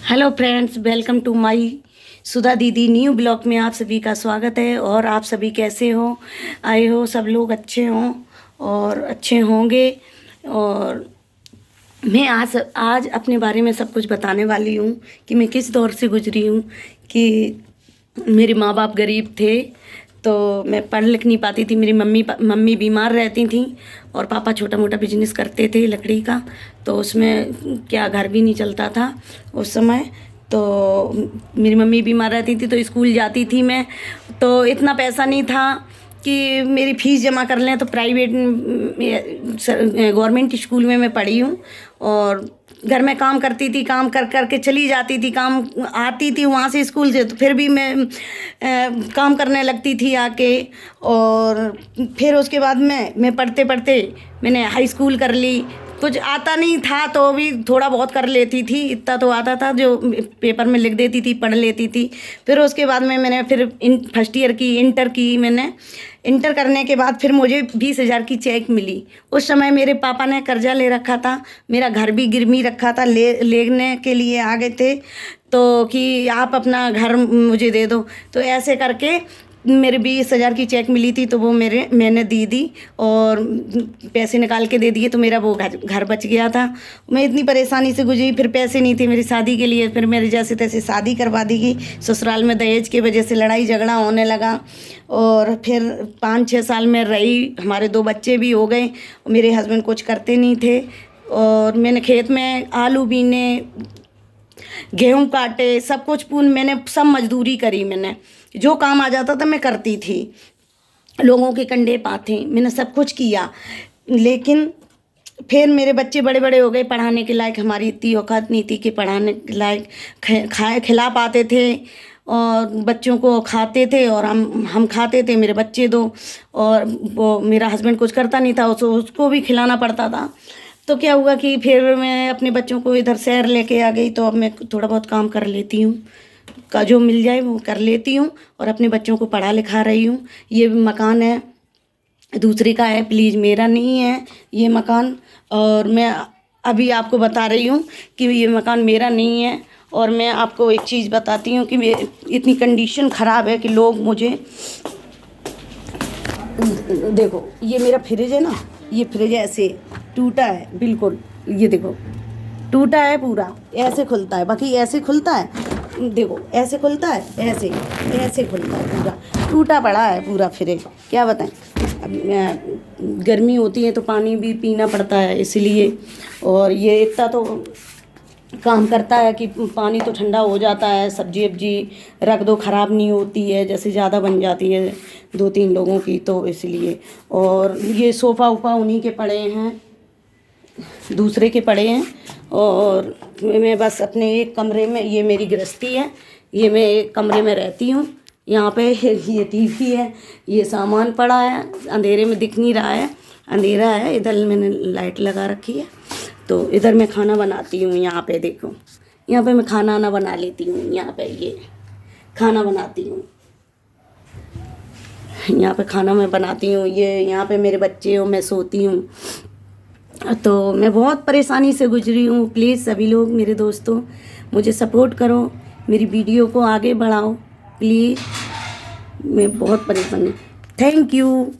Hello friends, welcome to my Sudha didi new blog में आप सभी का स्वागत है। और आप सभी कैसे हो? आए हो सब लोग अच्छे हों और अच्छे होंगे। और मैं आज अपने बारे में सब कुछ बताने वाली हूँ कि मैं किस दौर से गुजरी हूँ। कि मेरे माँ बाप गरीब थे तो मैं पढ़ लिख नहीं पाती थी। मेरी मम्मी बीमार रहती थी और पापा छोटा मोटा बिजनेस करते थे लकड़ी का, तो उसमें क्या घर भी नहीं चलता था उस समय। तो मेरी मम्मी बीमार रहती थी तो स्कूल जाती थी मैं, तो इतना पैसा नहीं था कि मेरी फ़ीस जमा कर लें। तो प्राइवेट गवर्नमेंट स्कूल में मैं पढ़ी हूँ और घर में काम करती थी, काम कर कर के चली जाती थी, काम आती थी वहाँ से स्कूल से, तो फिर भी मैं काम करने लगती थी आके। और फिर उसके बाद मैं पढ़ते पढ़ते मैंने हाई स्कूल कर ली। कुछ आता नहीं था तो भी थोड़ा बहुत कर लेती थी, इतना तो आता था जो पेपर में लिख देती थी, पढ़ लेती थी। फिर उसके बाद में मैंने फिर फर्स्ट ईयर की इंटर की। मैंने इंटर करने के बाद फिर मुझे 20,000 की चेक मिली। उस समय मेरे पापा ने कर्जा ले रखा था, मेरा घर भी गिरवी रखा था, लेने के लिए आ गए थे तो कि आप अपना घर मुझे दे दो। तो ऐसे करके मेरे 20,000 की चेक मिली थी तो वो मैंने दी और पैसे निकाल के दे दिए, तो मेरा वो घर बच गया था। मैं इतनी परेशानी से गुजरी, फिर पैसे नहीं थे मेरी शादी के लिए, फिर मेरे जैसे तैसे शादी करवा दी गई। ससुराल में दहेज की वजह से लड़ाई झगड़ा होने लगा और फिर 5-6 साल में रही। हमारे 2 बच्चे भी हो गए। मेरे हस्बैंड कुछ करते नहीं थे और मैंने खेत में आलू बीने, गेहूँ काटे, सब कुछ मैंने सब मजदूरी करी। मैंने जो काम आ जाता था मैं करती थी, लोगों के कंडे पाथे, मैंने सब कुछ किया। लेकिन फिर मेरे बच्चे बड़े बड़े हो गए, पढ़ाने के लायक हमारी इतनी औकात नहीं थी कि पढ़ाने के लायक खिला पाते थे और बच्चों को खाते थे और हम खाते थे, मेरे बच्चे 2। और वो मेरा हस्बैंड कुछ करता नहीं था, उसको भी खिलाना पड़ता था। तो क्या हुआ कि फिर मैं अपने बच्चों को इधर शहर लेके आ गई, तो अब मैं थोड़ा बहुत काम कर लेती हूँ, का जो मिल जाए वो कर लेती हूँ और अपने बच्चों को पढ़ा लिखा रही हूँ। ये मकान है दूसरे का है, प्लीज़ मेरा नहीं है ये मकान। और मैं अभी आपको बता रही हूँ कि ये मकान मेरा नहीं है। और मैं आपको एक चीज़ बताती हूँ कि इतनी कंडीशन ख़राब है कि लोग मुझे, देखो ये मेरा फ्रिज है ना, ये फ्रिज ऐसे टूटा है बिल्कुल, ये देखो टूटा है पूरा, ऐसे खुलता है, बाकी ऐसे खुलता है, देखो ऐसे खुलता है, ऐसे ऐसे खुलता है, पूरा टूटा पड़ा है पूरा फ्रिज। क्या बताएं, अब गर्मी होती है तो पानी भी पीना पड़ता है इसलिए। और ये इतना तो काम करता है कि पानी तो ठंडा हो जाता है, सब्जी वब्जी रख दो ख़राब नहीं होती है, जैसे ज़्यादा बन जाती है 2-3 लोगों की, तो इसलिए। और ये सोफ़ा वोफ़ा उन्हीं के पड़े हैं, दूसरे के पड़े हैं। और मैं बस अपने एक कमरे में, ये मेरी गृहस्थी है, ये मैं एक कमरे में रहती हूँ। यहाँ पे ये टीवी है, ये सामान पड़ा है, अंधेरे में दिख नहीं रहा है, अंधेरा है। इधर मैंने लाइट लगा रखी है तो इधर मैं खाना बनाती हूँ। यहाँ पे देखो, यहाँ पे मैं खाना ना बना लेती हूँ, यहाँ पे ये खाना बनाती हूँ, यहाँ पे खाना मैं बनाती हूँ। ये यहाँ पे मेरे बच्चे हो, मैं सोती हूँ। तो मैं बहुत परेशानी से गुजरी हूँ। प्लीज़ सभी लोग मेरे दोस्तों मुझे सपोर्ट करो, मेरी वीडियो को आगे बढ़ाओ प्लीज़। मैं बहुत परेशान हूँ। Thank you.